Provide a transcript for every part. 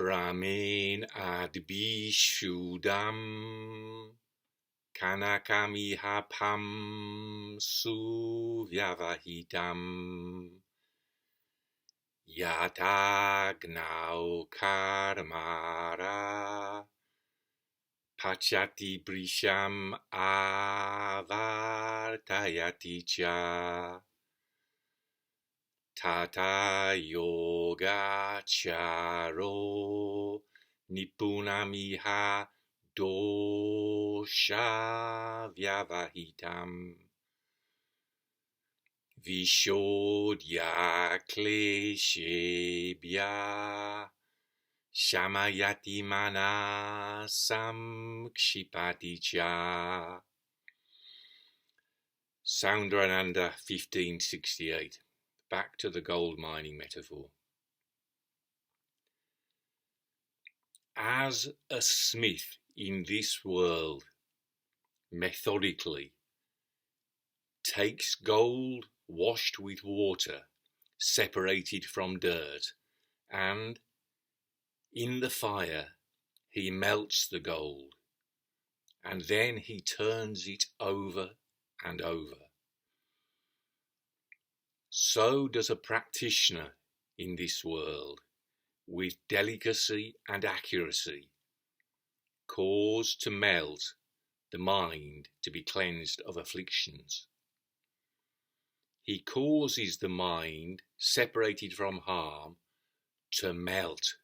krameṇādbhiḥ śuddhaṁ kanakam pāṁsu-vyavahitaṁ yathāgnau karmāraḥ pacati bhṛśam āvartayati tathā yogācāro nipuṇam doṣa-vyavahitaṁ viśodhya kleśebhyaḥ śamayati manaḥ saṁkṣipati. Saundarananda 1568. Back to the gold mining metaphor. As a smith in this world methodically takes gold washed with water, separated from dirt, and in the fire he melts the gold, and then he turns it over and over. So does a practitioner in this world, with delicacy and accuracy, cause to melt the mind to be cleansed of afflictions. He causes the mind, separated from harm, to melt,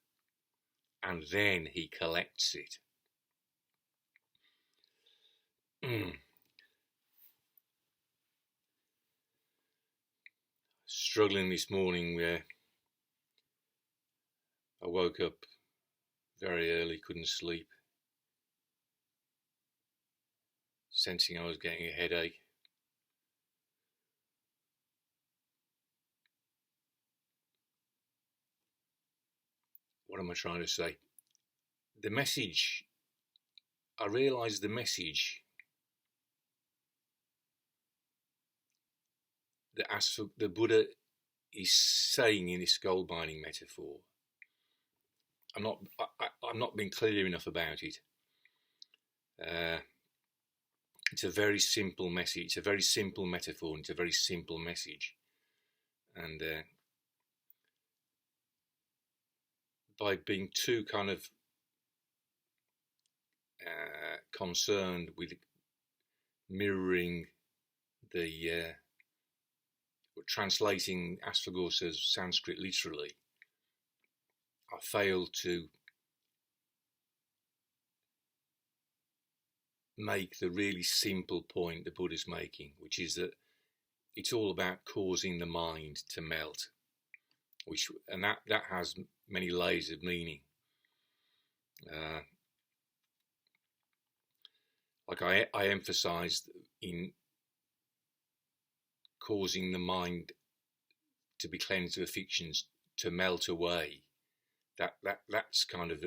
and then he collects it. Struggling this morning where I woke up very early, couldn't sleep, sensing I was getting a headache. What am I trying to say? The message, I realised the message that the Buddha is saying in this gold mining metaphor. I'm not being clear enough about it. It's a very simple message. It's a very simple metaphor. And it's a very simple message. And by being too kind of concerned with mirroring the translating Asvaghosha's Sanskrit literally, I failed to make the really simple point the Buddha's making, which is that it's all about causing the mind to melt, and that has many layers of meaning. Like I emphasised in causing the mind to be cleansed of afflictions, to melt away. That's kind of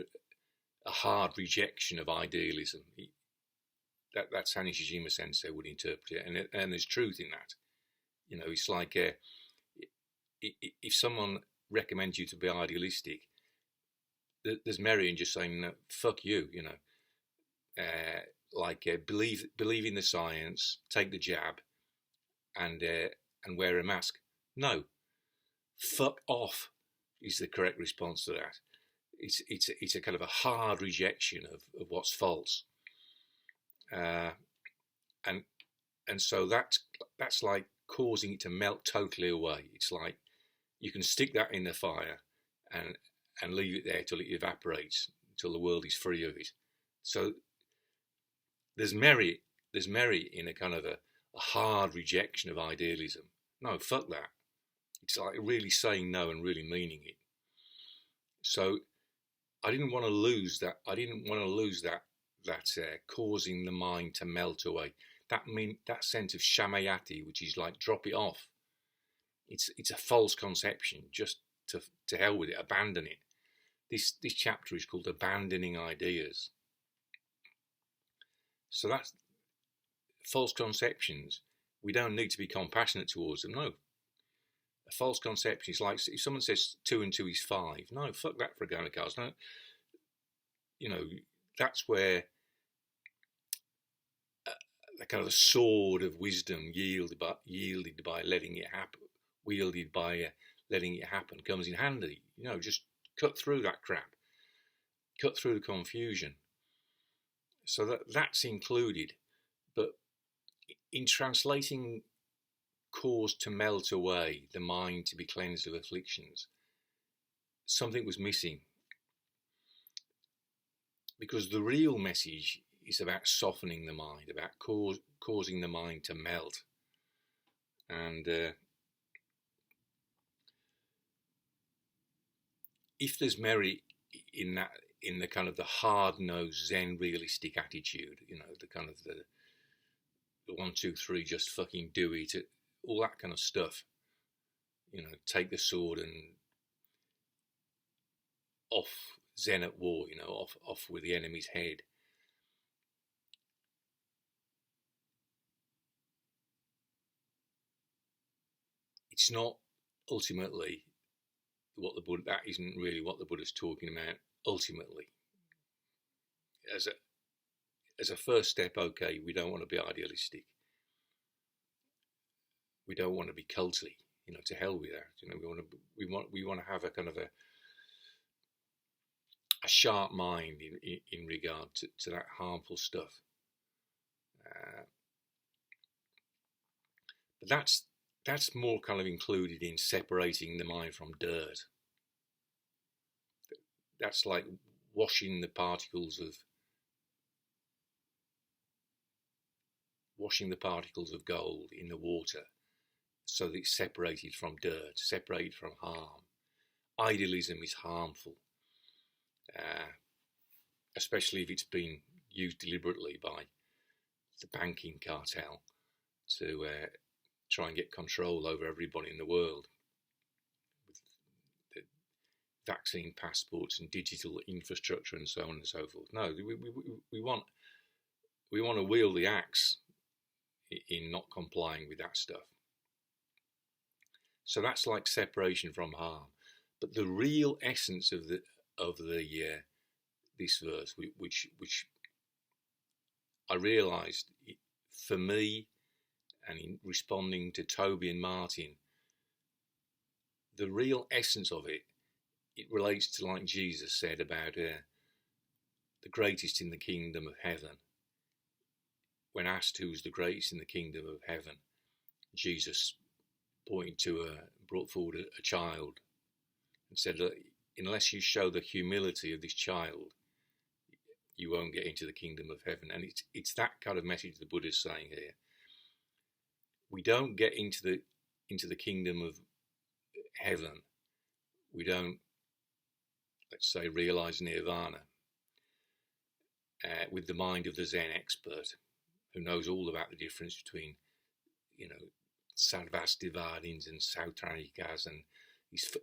a hard rejection of idealism. That's how Nishijima Sensei would interpret it, and there's truth in that. You know, it's like if someone recommends you to be idealistic, there's merit in just saying no, fuck you. You know, believe in the science, take the jab, and wear a mask. No, fuck off is the correct response to that. It's a kind of a hard rejection of what's false, and so that's like causing it to melt totally away. It's like you can stick that in the fire and leave it there till it evaporates, till the world is free of it. So there's merit in a kind of a hard rejection of idealism. No, fuck that. It's like really saying no and really meaning it. So I didn't want to lose that. Causing the mind to melt away. That sense of śamayati, which is like drop it off. It's a false conception. Just to hell with it. Abandon it. This chapter is called Abandoning Ideas. So that's false conceptions. We don't need to be compassionate towards them. No. A false conception is like if someone says 2 and 2 is 5. No, fuck that for a game of cards. No, that's where the kind of the sword of wisdom wielded by letting it happen comes in handy. Just cut through that crap, cut through the confusion. So that's included. But in translating cause to melt away, the mind to be cleansed of afflictions, something was missing. Because the real message is about softening the mind, about causing the mind to melt. And if there's merit in that, in the kind of the hard-nosed Zen realistic attitude, the kind of the 1, 2, 3, just fucking do it, all that kind of stuff, take the sword and off Zen at war, off with the enemy's head. It's not ultimately what the Buddha, that isn't really what the Buddha's talking about ultimately. As a first step, okay, we don't want to be idealistic. We don't want to be culty, to hell with that. We want to have a kind of a sharp mind in regard to that harmful stuff. But that's more kind of included in separating the mind from dirt. That's like washing the particles of gold in the water so that it's separated from dirt, separated from harm. Idealism is harmful, especially if it's been used deliberately by the banking cartel to try and get control over everybody in the world with the vaccine passports and digital infrastructure and so on and so forth. No, we want to wield the axe in not complying with that stuff. So that's like separation from harm. But the real essence of this verse, which I realised for me, and in responding to Toby and Martin, the real essence of it relates to, like Jesus said about the greatest in the kingdom of heaven. When asked who's the greatest in the kingdom of heaven, Jesus brought forward a child and said, look, unless you show the humility of this child, you won't get into the kingdom of heaven. And it's that kind of message the Buddha's saying here. We don't get into the kingdom of heaven. We don't, let's say, realize nirvana with the mind of the Zen expert who knows all about the difference between, sarvastivadins and sautranikas, and he's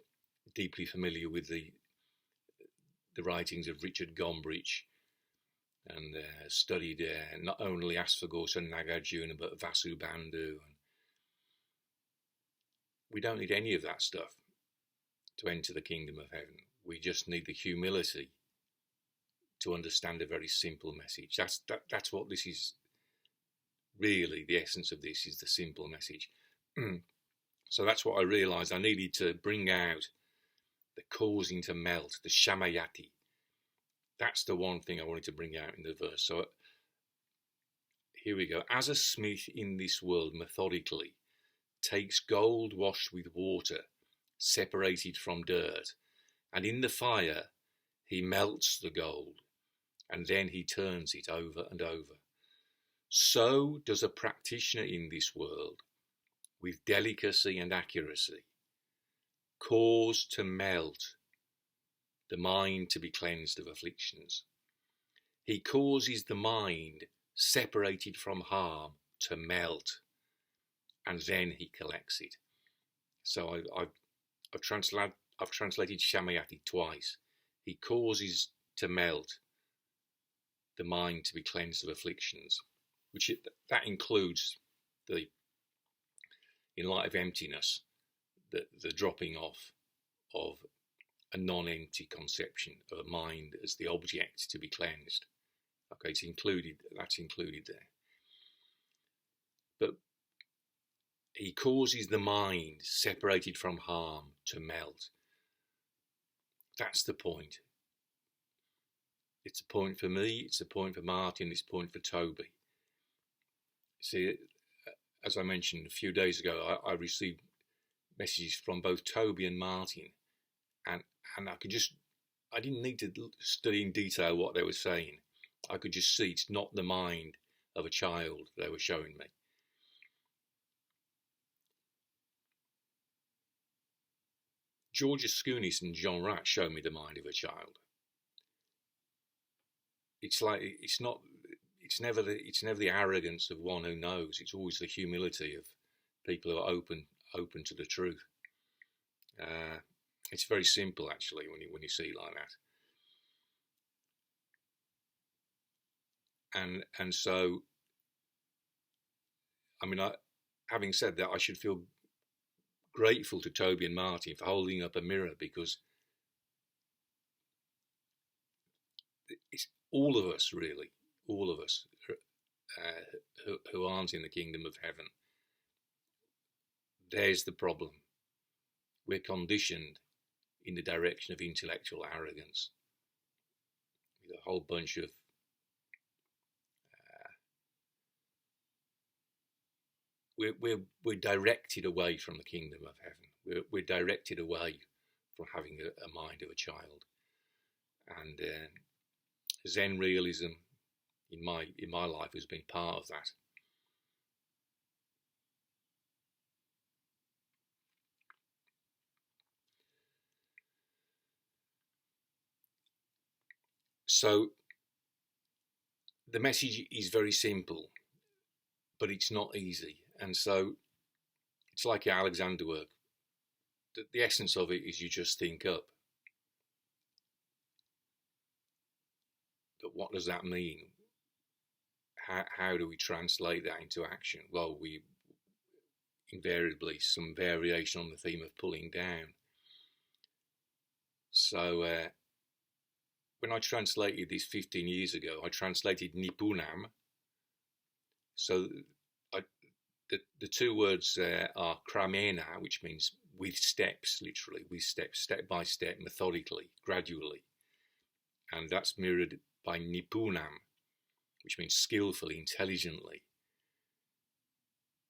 deeply familiar with the writings of Richard Gombrich, and studied not only Asvaghosha and Nagarjuna but Vasubandhu. We don't need any of that stuff to enter the kingdom of heaven. We just need the humility to understand a very simple message. That's what this is. Really, the essence of this is the simple message. So that's what I realised. I needed to bring out the causing to melt, the shamayati. That's the one thing I wanted to bring out in the verse. So here we go. As a smith in this world methodically takes gold washed with water, separated from dirt, and in the fire he melts the gold, and then he turns it over and over. So does a practitioner in this world, with delicacy and accuracy, cause to melt the mind to be cleansed of afflictions. He causes the mind separated from harm to melt, and then he collects it. So I've translated shamayati twice. He causes to melt the mind to be cleansed of afflictions, that includes in light of emptiness, the dropping off of a non-empty conception of a mind as the object to be cleansed. Okay, that's included there. But he causes the mind separated from harm to melt. That's the point. It's a point for me, it's a point for Martin, it's a point for Toby. See, as I mentioned a few days ago, I received messages from both Toby and Martin, and I didn't need to study in detail what they were saying. I could just see it's not the mind of a child they were showing me. George Skounis and John Ratt show me the mind of a child. It's never the arrogance of one who knows. It's always the humility of people who are open to the truth. It's very simple, actually, when you see it like that. And so, I mean, having said that, I should feel grateful to Toby and Martin for holding up a mirror, because it's all of us, really, all of us who aren't in the kingdom of heaven. There's the problem. We're conditioned in the direction of intellectual arrogance with a whole bunch of we're directed away from the kingdom of heaven. We're directed away from having a mind of a child. And Zen realism in my life has been part of that. So the message is very simple, but it's not easy. And so it's like your Alexander work. The essence of it is you just think up. But what does that mean? How do we translate that into action? Well, we invariably some variation on the theme of pulling down. So when I translated this 15 years ago, I translated nipuṇam. So the two words are krameṇādbhiḥ, which means with steps, literally, with steps, step by step, methodically, gradually. And that's mirrored by nipuṇam, which means skillfully, intelligently.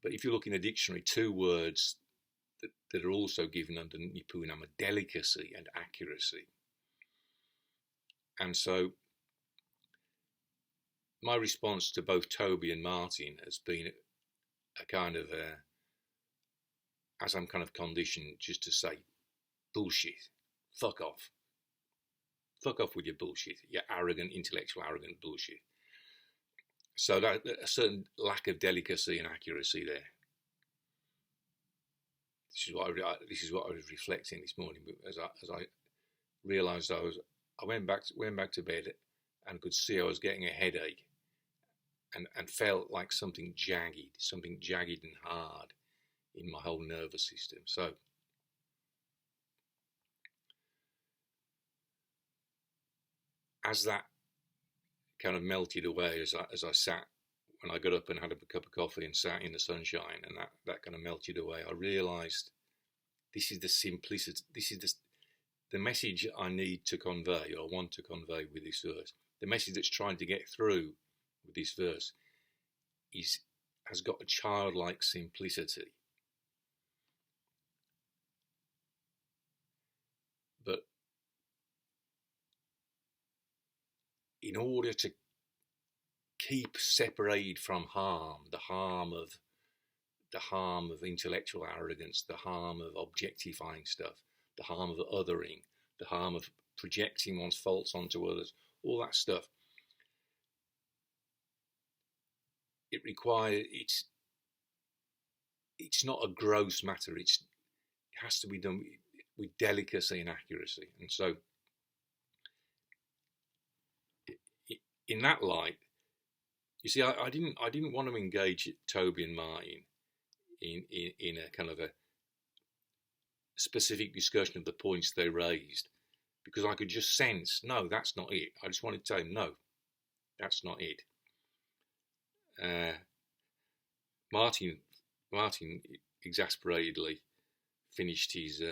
But if you look in the dictionary, two words that are also given under nipuṇam are delicacy and accuracy. And so my response to both Toby and Martin has been a kind of, as I'm kind of conditioned just to say, bullshit, fuck off. Fuck off with your bullshit, your arrogant, intellectual, arrogant bullshit. So that a certain lack of delicacy and accuracy there. This is what I was reflecting this morning as I realised I went back to bed and could see I was getting a headache and felt like something jagged and hard in my whole nervous system. So as that kind of melted away, as I sat, when I got up and had a cup of coffee and sat in the sunshine, and that kind of melted away, I realised this is the simplicity, this is the message I need to convey, or want to convey with this verse. The message that's trying to get through with this verse has got a childlike simplicity. But in order to keep separated from harm, the harm of intellectual arrogance, the harm of objectifying stuff, the harm of othering, the harm of projecting one's faults onto others, all that stuff. It requires, it's not a gross matter. It has to be done with delicacy and accuracy. And so in that light, you see, I didn't want to engage Toby and Martin in a kind of specific discussion of the points they raised, because I could just sense, no, that's not it. I just wanted to tell him, no, that's not it. Martin exasperatedly finished his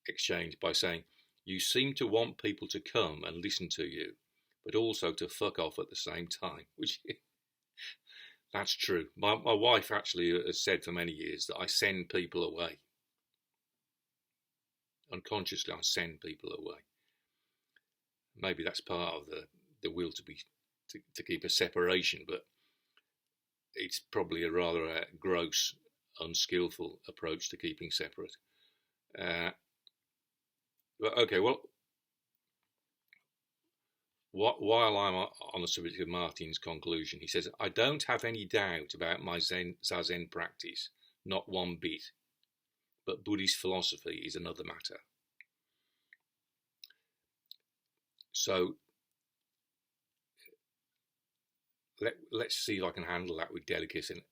exchange by saying, "You seem to want people to come and listen to you, but also to fuck off at the same time," which that's true. My wife actually has said for many years that I send people away. Unconsciously, I send people away. Maybe that's part of the will to keep a separation, but it's probably a rather gross, unskillful approach to keeping separate. But okay, well, while I'm on the subject of Martin's conclusion, he says, "I don't have any doubt about my Zazen practice, not one bit, but Buddhist philosophy is another matter." So let's see if I can handle that with delicacy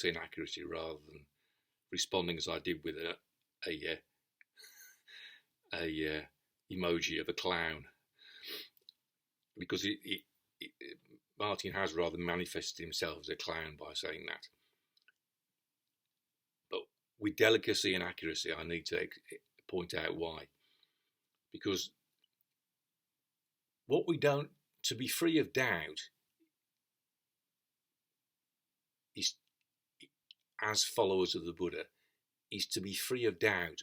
and accuracy, rather than responding as I did with a emoji of a clown, because Martin has rather manifested himself as a clown by saying that. But with delicacy and accuracy, I need to point out why. Because what we don't, to be free of doubt, is, as followers of the Buddha, is to be free of doubt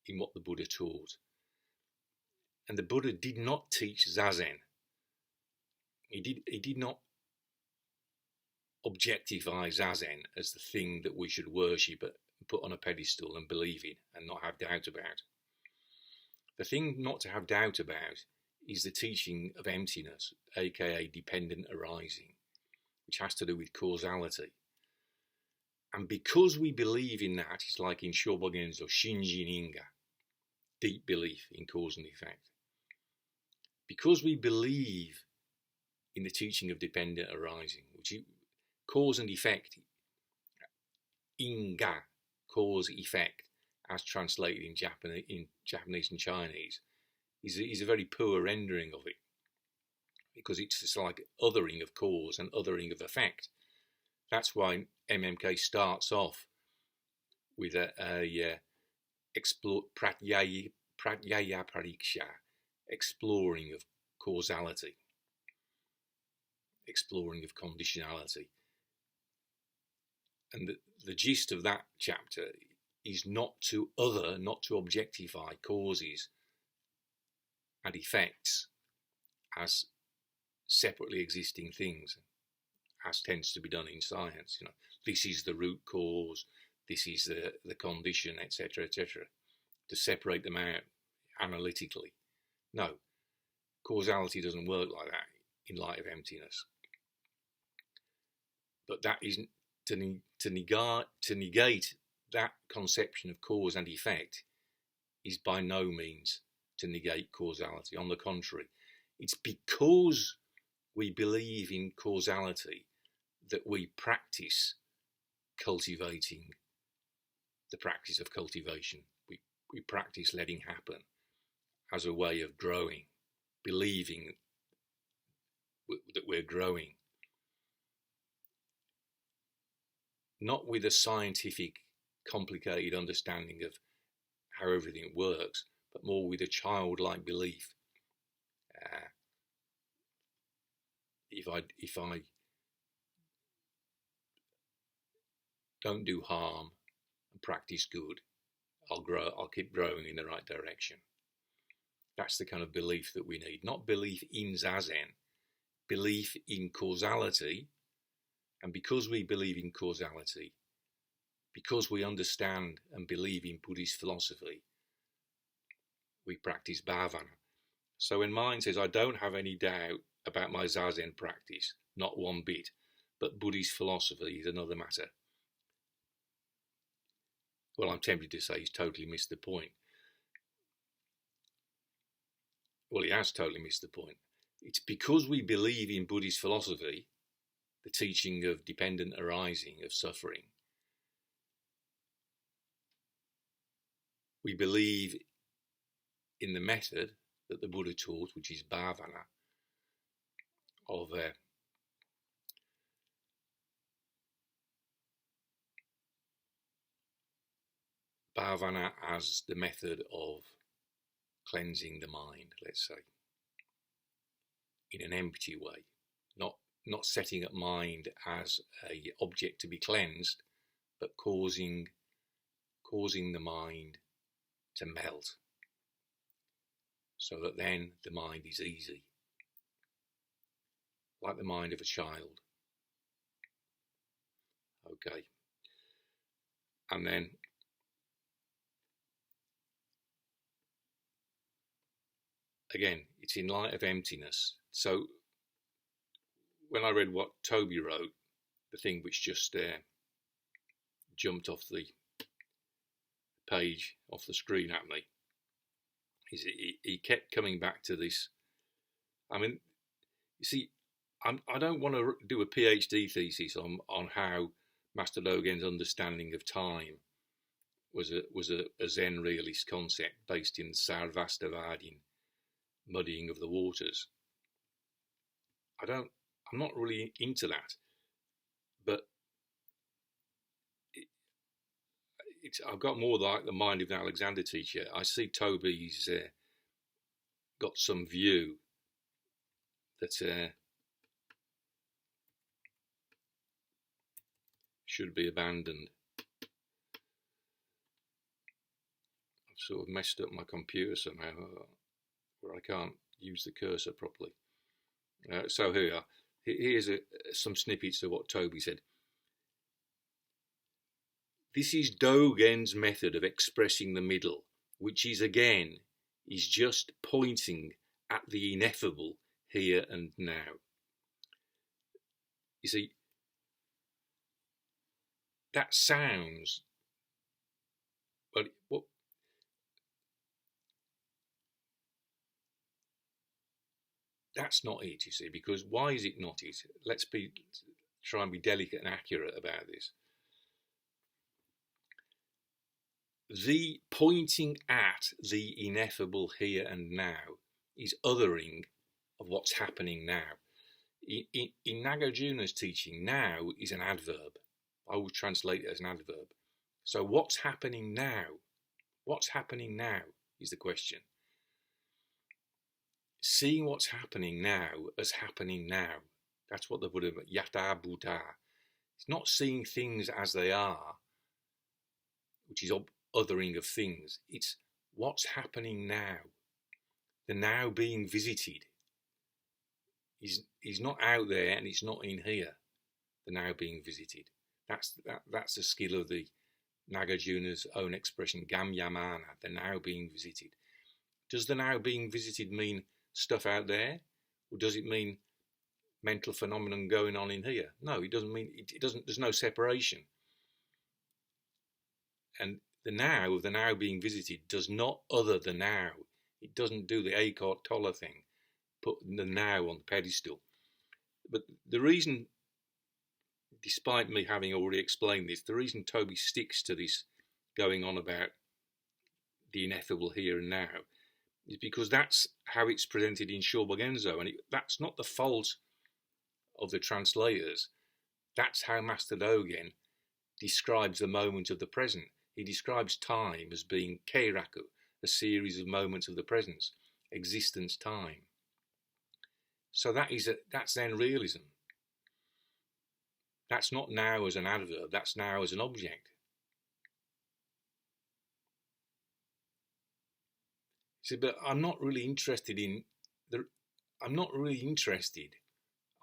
in what the Buddha taught. And the Buddha did not teach Zazen. He did not objectify Zazen as the thing that we should worship and put on a pedestal and believe in and not have doubt about. The thing not to have doubt about is the teaching of emptiness, aka dependent arising, which has to do with causality. And because we believe in that, it's like in Shobogenzo, Shinji Ninga, deep belief in cause and effect. Because we believe in the teaching of dependent arising, which is cause and effect, Inga, cause effect, as translated in Japanese and Chinese, is a very poor rendering of it, because it's just like othering of cause and othering of effect. That's why MMK starts off with pratyaya pariksha, exploring of causality, exploring of conditionality. And the gist of that chapter is not to objectify causes and effects as separately existing things, as tends to be done in science. You know, this is the root cause, this is the condition, etc., etc. To separate them out analytically. No, causality doesn't work like that in light of emptiness. But that isn't to negate that conception of cause and effect is by no means to negate causality. On the contrary, it's because we believe in causality that we practice cultivating the practice of cultivation. We practice letting happen as a way of growing, believing that we're growing. Not with a scientific, complicated understanding of how everything works, but more with a childlike belief. If I don't do harm and practice good, I'll keep growing in the right direction. That's the kind of belief that we need. Not belief in Zazen, belief in causality. And because we believe in causality, because we understand and believe in Buddhist philosophy, we practice bhavana. So when mind says, I don't have any doubt about my Zazen practice, not one bit, but Buddhist philosophy is another matter, well, I'm tempted to say he's totally missed the point. Well, he has totally missed the point. It's because we believe in Buddhist philosophy, the teaching of dependent arising, of suffering, we believe in the method that the Buddha taught, which is bhavana, of bhavana as the method of cleansing the mind, let's say, in an empty way, not setting up mind as a object to be cleansed, but causing the mind to melt, so that then the mind is easy, like the mind of a child. Okay. And then again, it's in light of emptiness. So when I read what Toby wrote, the thing which just jumped off the page, off the screen at me, is he kept coming back to this. I mean, you see, I don't want to do a PhD thesis on how Master Dogen's understanding of time was a Zen realist concept based in sarvastivadin, muddying of the waters. I'm not really into that, but I've got more like the mind of an Alexander teacher. I see Toby's got some view that should be abandoned. I've sort of messed up my computer somehow, where I can't use the cursor properly. So here we are. Here's some snippets of what Toby said. This is Dogen's method of expressing the middle, which is just pointing at the ineffable here and now. You see, that sounds, well, that's not it, you see, because why is it not it? Let's try and be delicate and accurate about this. The pointing at the ineffable here and now is othering of what's happening now. In Nagarjuna's teaching, now is an adverb. I would translate it as an adverb. So what's happening now? What's happening now is the question. Seeing what's happening now as happening now. That's what the Buddha, yathā buddha. It's not seeing things as they are, which is othering of things. It's what's happening now. The now being visited is not out there and it's not in here. The now being visited. That's the skill of the Nagarjuna's own expression, gamyamana, the now being visited. Does the now being visited mean stuff out there, or does it mean mental phenomenon going on in here? No, it doesn't mean it doesn't. There's no separation. And the now of the now being visited does not other the now. It doesn't do the Eckhart Tolle thing, put the now on the pedestal. But the reason, despite me having already explained this, the reason Toby sticks to this going on about the ineffable here and now is because that's how it's presented in Shobogenzo, and that's not the fault of the translators. That's how Master Dogen describes the moment of the present. He describes time as being keiraku, a series of moments of the presence, existence time. So that's then realism. That's not now as an adverb, that's now as an object. See, but I'm not really interested.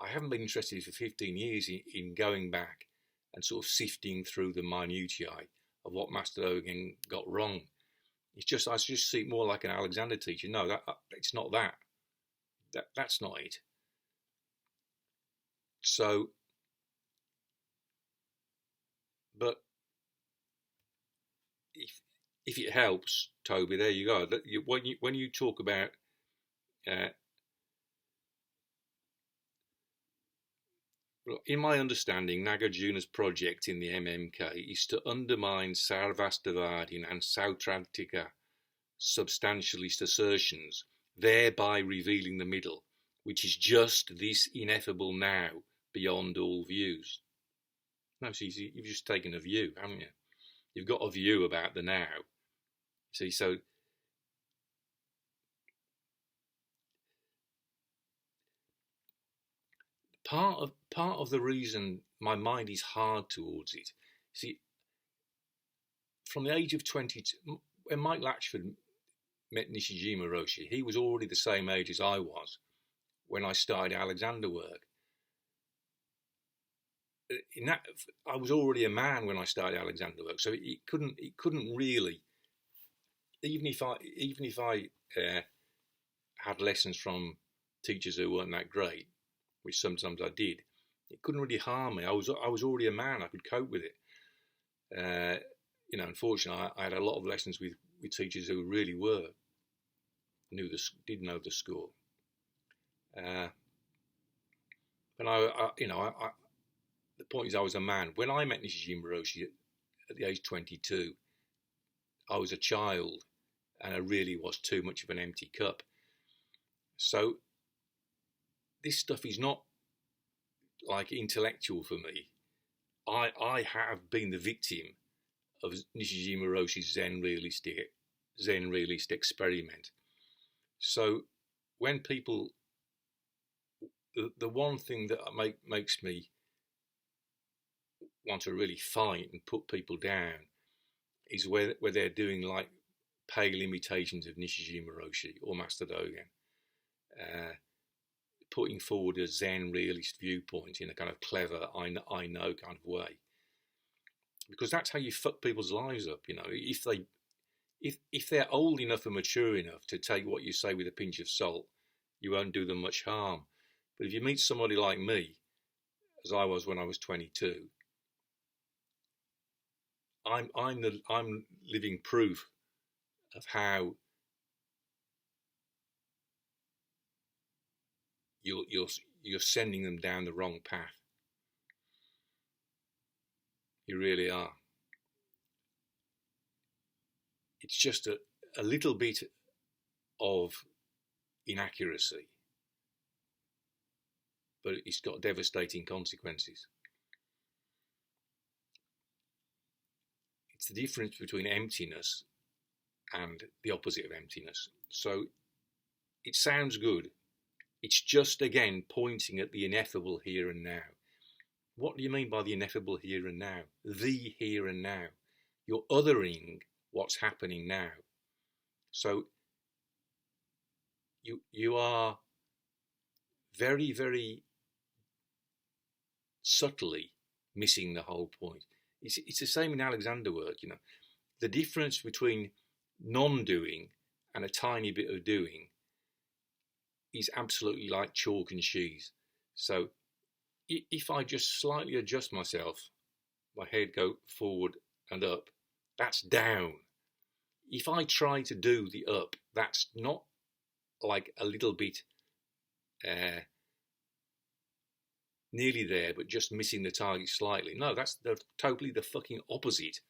I haven't been interested for 15 years in going back and sort of sifting through the minutiae of what Master Dogen got wrong. I just see it more like an Alexander teacher. No, it's not that. That's not it. So, but if it helps, Toby, there you go. When you talk about In my understanding, Nagarjuna's project in the MMK is to undermine Sarvastivadin and Sautrantika substantialist assertions, thereby revealing the middle, which is just this ineffable now beyond all views. No, see, you've just taken a view, haven't you? You've got a view about the now. See, so part of the reason my mind is hard towards it, see, from the age of 22, when Mike Latchford met Nishijima Roshi, he was already the same age as I was when I started Alexander work. I was already a man when I started Alexander work, so it couldn't really, even if I had lessons from teachers who weren't that great, which sometimes I did, it couldn't really harm me. I was already a man. I could cope with it. Unfortunately, I had a lot of lessons with teachers who really did know the score. But the point is, I was a man. When I met Nishijima Roshi at the age of 22, I was a child, and I really was too much of an empty cup. So this stuff is not like intellectual for me. I have been the victim of Nishijima Roshi's Zen realist experiment. So when people, the one thing that makes me want to really fight and put people down is where they're doing like pale imitations of Nishijima Roshi or Master Dogen, putting forward a Zen realist viewpoint in a kind of clever, I know kind of way. Because that's how you fuck people's lives up, If they're old enough and mature enough to take what you say with a pinch of salt, you won't do them much harm. But if you meet somebody like me, as I was when I was 22, I'm living proof of how you're sending them down the wrong path. You really are. It's just a little bit of inaccuracy, but it's got devastating consequences. It's the difference between emptiness and the opposite of emptiness. So it sounds good. It's just, again, pointing at the ineffable here and now. What do you mean by the ineffable here and now? The here and now. You're othering what's happening now. So you are very, very subtly missing the whole point. It's the same in Alexander work, The difference between non-doing and a tiny bit of doing is absolutely like chalk and cheese. So if I just slightly adjust myself, my head go forward and up, that's down. If I try to do the up, that's not like a little bit nearly there, but just missing the target slightly. No, that's totally the fucking opposite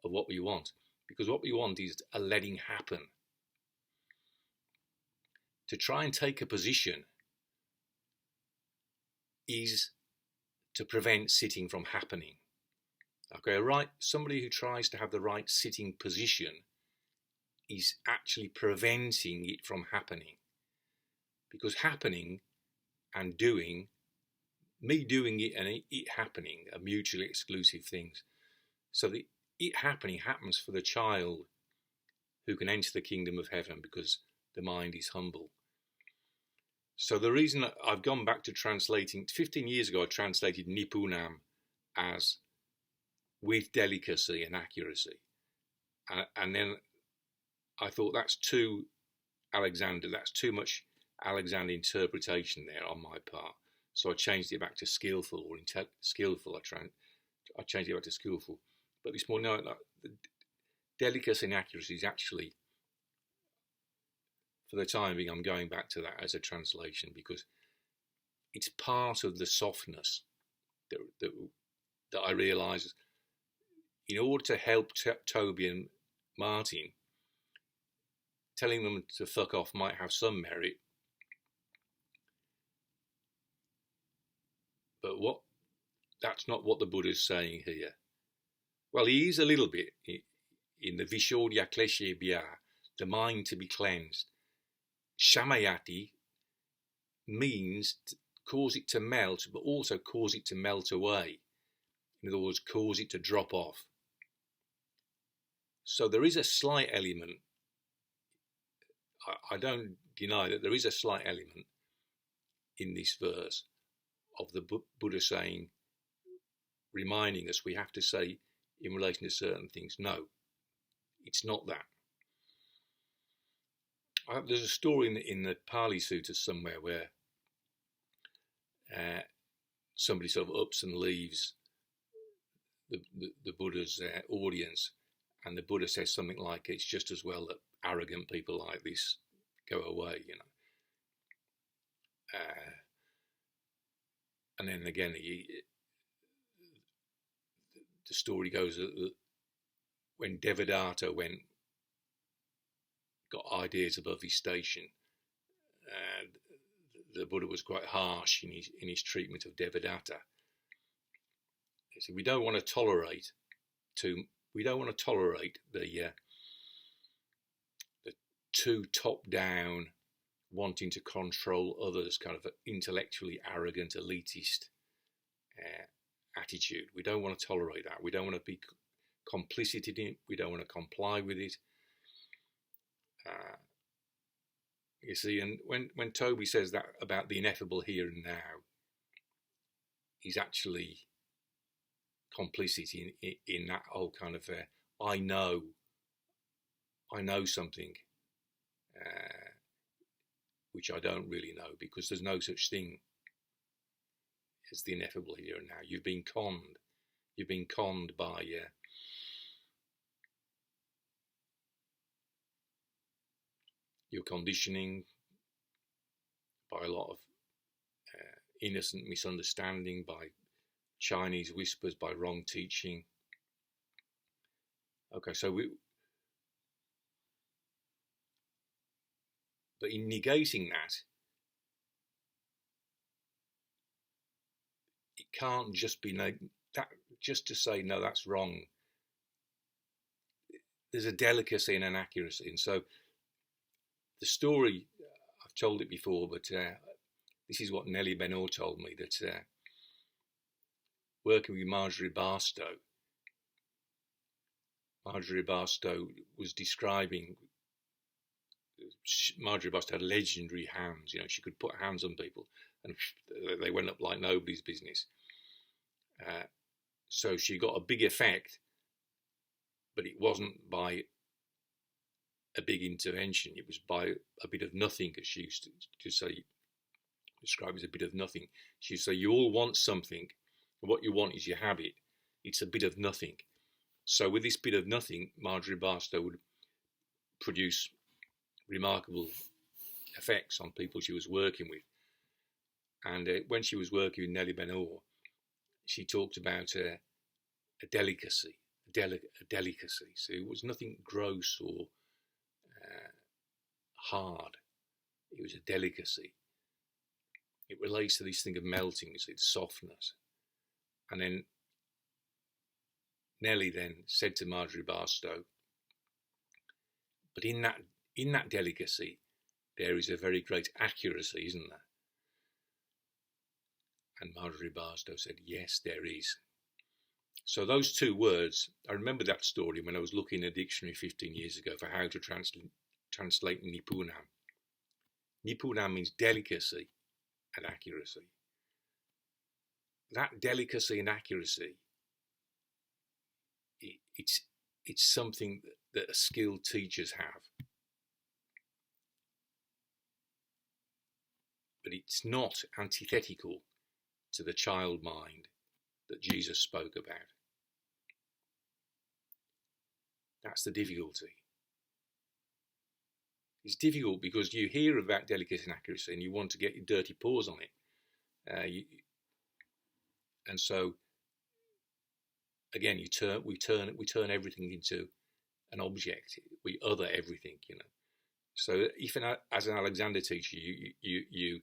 of what we want. Because what we want is a letting happen. To try and take a position is to prevent sitting from happening. Okay, somebody who tries to have the right sitting position is actually preventing it from happening. Because happening and doing, me doing it and it happening, are mutually exclusive things. So the it happening happens for the child who can enter the kingdom of heaven because the mind is humble. So the reason that I've gone back to translating, 15 years ago I translated nipuṇam as with delicacy and accuracy. And then I thought that's too much Alexander interpretation there on my part. So I changed it back to skillful or skillful. I changed it back to skillful. But this morning, no, delicacy and accuracy is actually, for the time being, I'm going back to that as a translation because it's part of the softness that I realise, in order to help Toby and Martin, telling them to fuck off might have some merit, but that's not what the Buddha's saying here. Well, he is a little bit in the viśodhya kleśebhyaḥ, the mind to be cleansed. Samayati means to cause it to melt, but also cause it to melt away. In other words, cause it to drop off. So there is a slight element, I don't deny that there is a slight element in this verse of the Buddha saying, reminding us we have to say in relation to certain things, no, it's not that. There's a story in the Pali Sutta somewhere where somebody sort of ups and leaves the Buddha's audience, and the Buddha says something like, it's just as well that arrogant people like this go away, you know. And then again, the story goes that when Devadatta got ideas above his station, the Buddha was quite harsh in his treatment of Devadatta. So we don't want to tolerate the too top-down, wanting to control others, kind of intellectually arrogant, elitist attitude. We don't want to tolerate that. We don't want to be complicit in it. We don't want to comply with it. You see, and when Toby says that about the ineffable here and now, he's actually complicit in that whole kind of I know something which I don't really know, because there's no such thing as the ineffable here and now. You've been conned. You've been conned by your conditioning, by a lot of innocent misunderstanding, by Chinese whispers, by wrong teaching. Okay, so but in negating that, it can't just be that just to say no, that's wrong. There's a delicacy and an accuracy, and so the story, I've told it before, but this is what Nellie Benor told me, that working with Marjorie Barstow was describing. Marjorie Barstow had legendary hands. You know, she could put hands on people, and they went up like nobody's business. So she got a big effect, but it wasn't by a big intervention. It was by a bit of nothing, as she used to say, describe as a bit of nothing. She used to say, you all want something, and what you want is you have it. It's a bit of nothing. So with this bit of nothing, Marjorie Barstow would produce remarkable effects on people she was working with. And when she was working with Nellie Benor, she talked about a delicacy. So it was nothing gross or hard. It was a delicacy. It relates to this thing of melting, its softness. And then Nellie then said to Marjorie Barstow, but in that delicacy, there is a very great accuracy, isn't there? And Marjorie Barstow said, yes, there is. So those two words, I remember that story when I was looking at a dictionary 15 years ago for how to translate nipuṇam. Nipuṇam means delicacy and accuracy. That delicacy and accuracy, it's something that skilled teachers have. But it's not antithetical to the child mind that Jesus spoke about. That's the difficulty. It's difficult because you hear about delicacy and accuracy and you want to get your dirty paws on it. And so again, we turn everything into an object. We other everything, So even as an Alexander teacher, you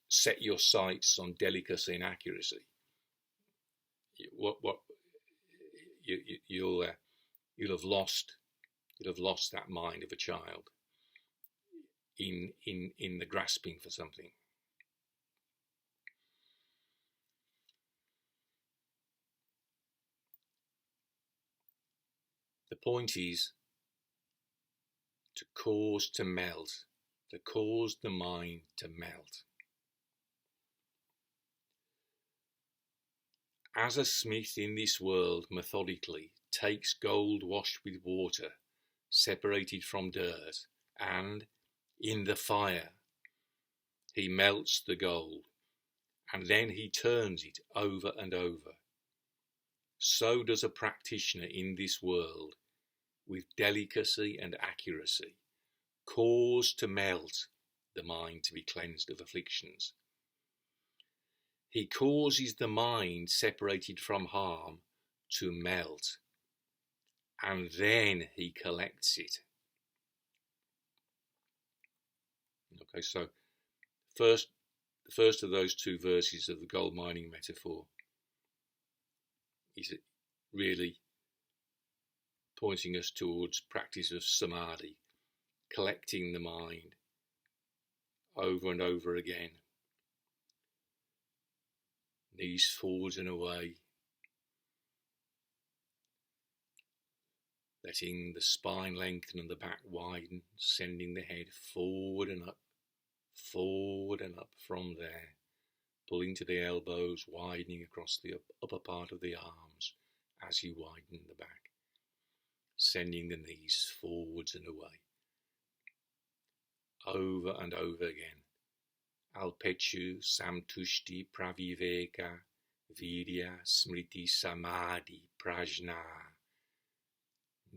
set your sights on delicacy and accuracy. You'll have lost that mind of a child in the grasping for something. The point is to cause the mind to melt. As a smith in this world methodically takes gold washed with water, separated from dirt, and in the fire he melts the gold, and then he turns it over and over, so does a practitioner in this world, with delicacy and accuracy, cause to melt the mind to be cleansed of afflictions. He causes the mind separated from harm to melt, and then he collects it. Okay, so the first of those two verses of the gold mining metaphor is really pointing us towards practice of samadhi, collecting the mind over and over again, knees forwards and away, letting the spine lengthen and the back widen, sending the head forward and up from there, pulling to the elbows, widening across the upper part of the arms as you widen the back, sending the knees forwards and away, over and over again. Alpechu samtushti praviveka virya smriti samadhi prajna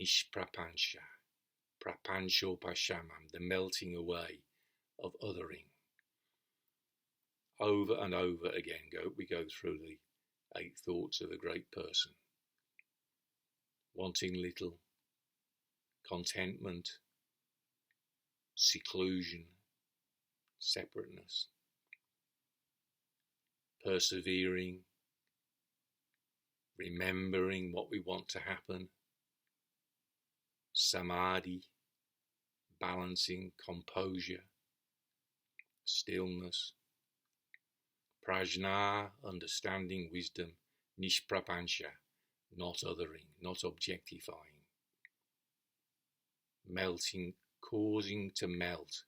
nishprapansha prapanchopashamam, the melting away of othering. Over and over again we go through the 8 thoughts of a great person. Wanting little, contentment, seclusion, separateness, persevering, remembering what we want to happen, samadhi, balancing, composure, stillness, prajna, understanding, wisdom, nishprapansha, not othering, not objectifying, melting, causing to melt,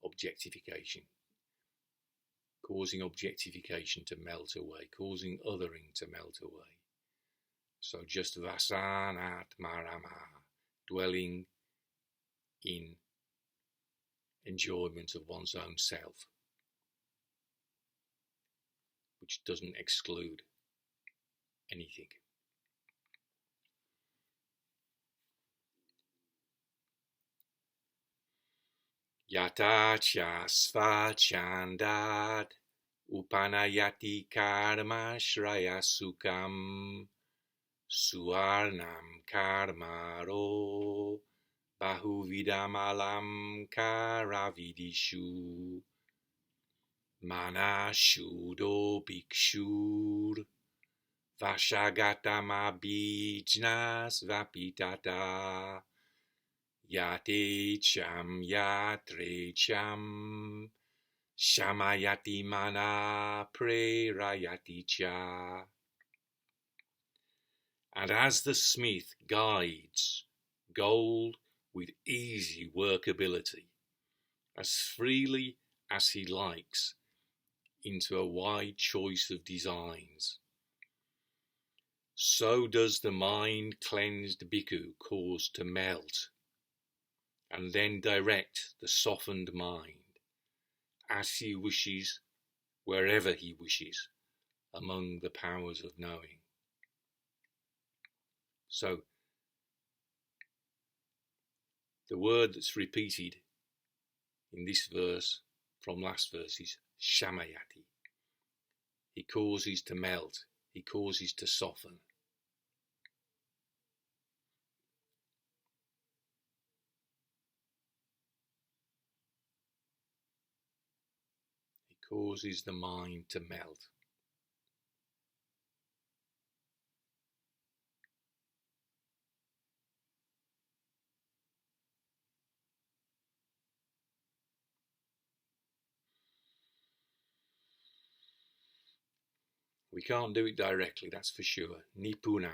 objectification, causing objectification to melt away, causing othering to melt away. So just vasanatmarama, dwelling in enjoyment of one's own self, which doesn't exclude anything. Yathā sva-cchandād upanayati karmāśraya-sukhaṁ suvarṇaṁ karmāro bahu-vidham alaṁkāra-vidhiṣu manaḥ shuddho bhikṣur vāśagatam abhijñās vapitata yatecham yatrecham śamayati manaḥ prerayati cha. And as the smith guides gold with easy workability, as freely as he likes, into a wide choice of designs, so does the mind-cleansed bhikkhu cause to melt, and then direct the softened mind, as he wishes, wherever he wishes, among the powers of knowing. So, the word that's repeated in this verse from last verse is shamayati. He causes to melt. He causes to soften. He causes the mind to melt. We can't do it directly, that's for sure. Nipuṇam.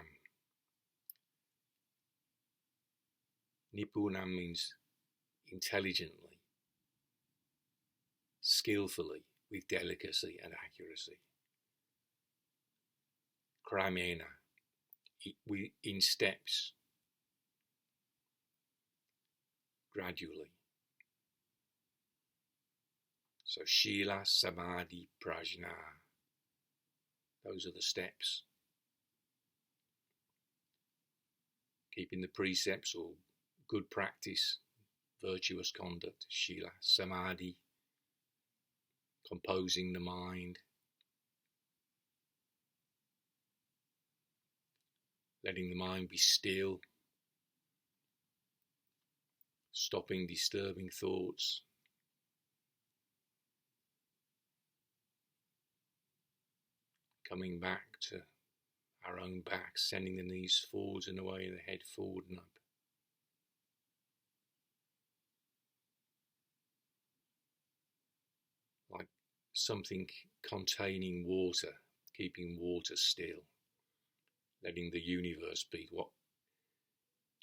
Nipuṇam means intelligently, skillfully, with delicacy and accuracy. Krameṇādbhiḥ, in steps, gradually. So Shila, Samadhi, Prajna. Those are the steps. Keeping the precepts or good practice, virtuous conduct, Shila, Samadhi, composing the mind, letting the mind be still, stopping disturbing thoughts, coming back to our own back, sending the knees forwards and away, the head forward and up. Like something containing water, keeping water still, letting the universe be,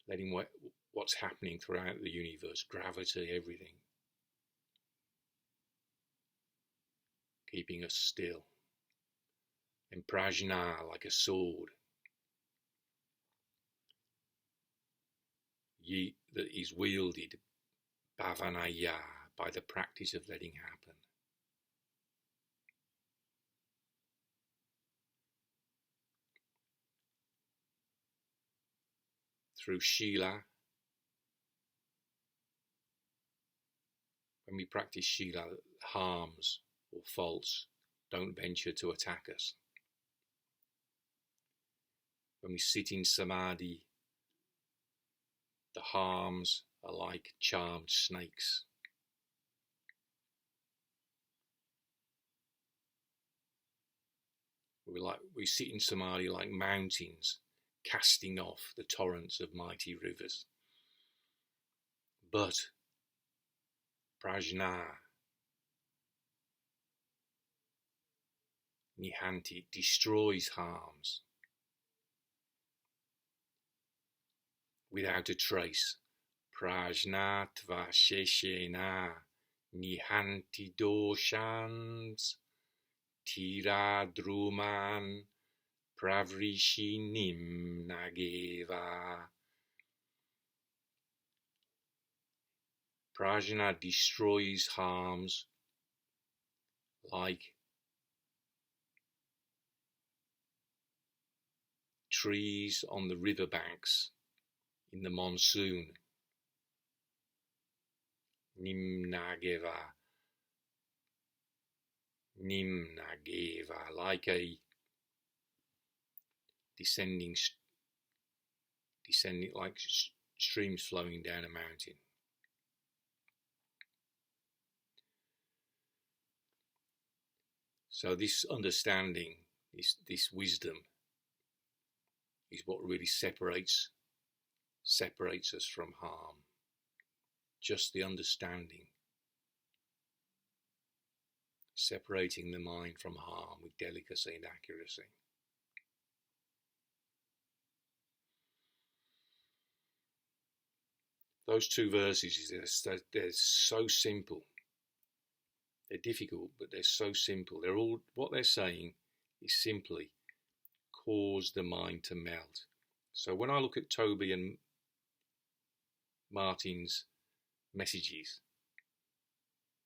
letting what's happening throughout the universe, gravity, everything, keeping us still. And prajna, like a sword, that is wielded, bhavanaya, by the practice of letting happen. Through Shila, when we practice Shila, harms or faults don't venture to attack us. When we sit in Samadhi, the harms are like charmed snakes. We sit in Samadhi like mountains, casting off the torrents of mighty rivers. But prajna, nihanti, destroys harms without a trace. Prajna tva sheshena nihanti doṣans tira druman pravrishinim nageva. Prajna destroys harms like trees on the riverbanks in the monsoon. Nimnageva, like a descending like streams flowing down a mountain. So this understanding, this wisdom, is what really separates us from harm. Just the understanding, separating the mind from harm with delicacy and accuracy. Those two verses, they're so simple. They're difficult, but they're so simple. What they're saying is simply cause the mind to melt. So when I look at Toby and Martin's messages,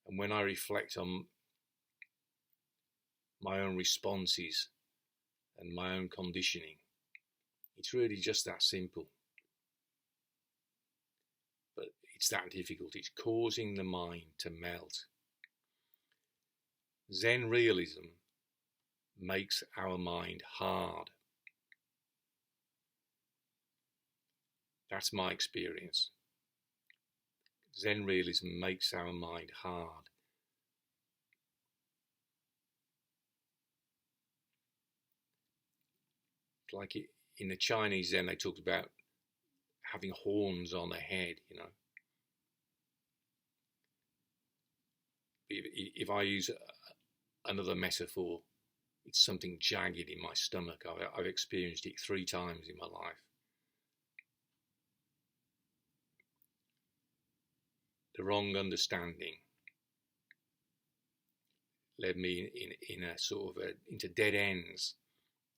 and when I reflect on my own responses and my own conditioning, it's really just that simple. But it's that difficult. It's causing the mind to melt. Zen realism makes our mind hard. That's my experience. Zen realism makes our mind hard. It's like in the Chinese Zen, they talked about having horns on the head, you know. If I use another metaphor, it's something jagged in my stomach. I've experienced it 3 times in my life. The wrong understanding led me in a sort of into dead ends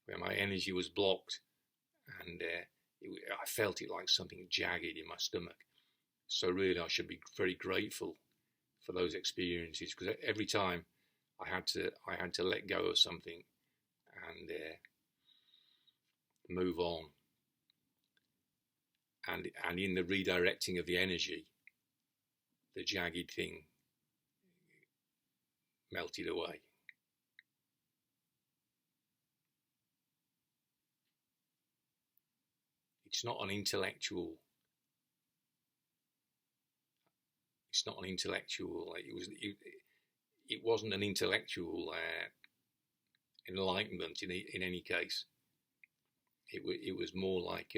where my energy was blocked, and I felt it like something jagged in my stomach. So really, I should be very grateful for those experiences, because every time I had to let go of something and move on, and in the redirecting of the energy, the jagged thing melted away. It's not an intellectual. It wasn't an intellectual enlightenment in any case. It was more like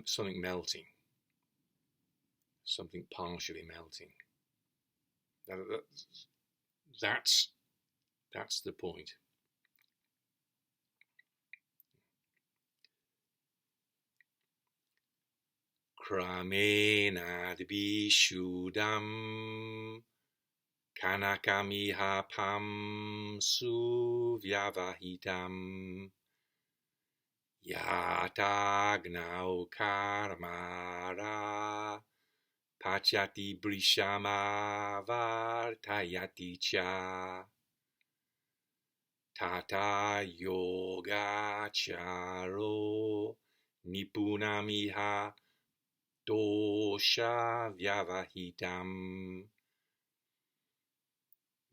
something melting, something partially melting. That's the point. Krameṇādbhiḥ śuddhaṁ kanakam pāṁsu-vyavahitaṁ yathāgnau karmāraḥ pacati bhṛśam āvartayati tathā yogācāro nipuṇam doṣa-vyavahitaṁ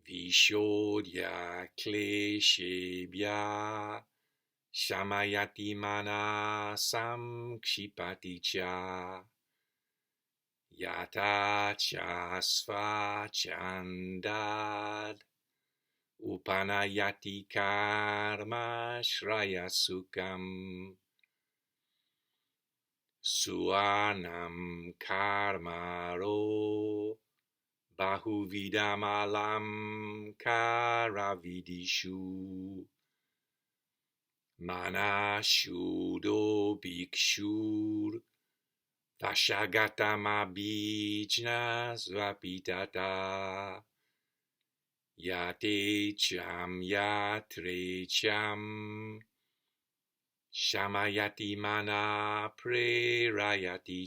viśodhya kleśebhyaḥ śamayati manaḥ saṁkṣipati yathā sva-cchandād upanayati karmāśraya-sukhaṁ suvarṇaṁ karmāro bahu-vidham alaṁkāra-vidhiṣu manaḥ bhikṣur vashagatam abhijñas vapitata yatecham yatrecham śamayati manaḥ prerayati